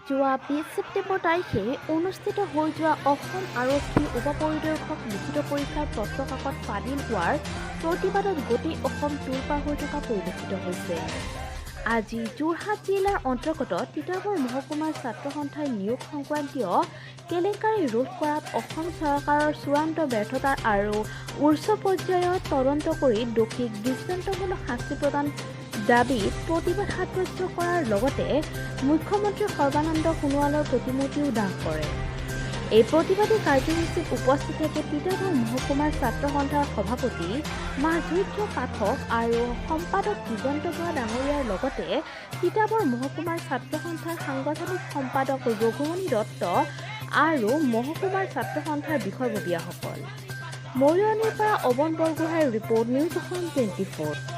যোৱা 20 ছেপ্টেম্বৰ তাৰিখে অনুষ্ঠিত হৈ যোৱা অসম আৰক্ষী উপপৰিদৰ্শক লিখিত পৰীক্ষাৰ প্ৰশ্নকাকত ফাদিল হোৱাৰ প্ৰতিবাদত গোটেই অসম তোলপাৰ হৈ থকা পৰিলক্ষিত হৈছে। আজি যোৰহাট জিলাৰ অন্তৰ্গত তিতাবৰ মহকুমাৰ ছাত্ৰ সন্থাই নিয়োগ সংক্ৰান্তীয় কেলেংকাৰী ৰোধ কৰাত অসম চৰকাৰৰ চূড়ান্ত ব্যৰ্থতাৰ আৰু উচ্চ পৰ্যায়ত তদন্ত কৰি দোষীক দৃষ্টান্তমূলক শাস্তি প্ৰদান দাবীত প্ৰতিবাদ সাব্যস্ত কৰাৰ লগতে মুখ্যমন্ত্ৰী সৰ্বানন্দ সোণোৱালৰ প্ৰতিমূৰ্তিও দাহ কৰে। এই প্ৰতিবাদী কাৰ্যসূচীত উপস্থিত থাকে তিতাবৰ মহকুমাৰ ছাত্ৰ সন্থাৰ সভাপতি মাধুৰ্য পাঠক আৰু সম্পাদক দিগন্ত বৰা ডাঙৰীয়াৰ লগতে তিতাবৰ মহকুমাৰ ছাত্ৰ সন্থাৰ সাংগঠনিক সম্পাদক ৰঘুমণি দত্ত আৰু মহকুমাৰ ছাত্ৰ সন্থাৰ বিষয়ববীয়াসকল। মৰিয়নিৰ পৰা অৱন বৰগোহাঁইৰ ৰিপৰ্ট, নিউজ অসম 24।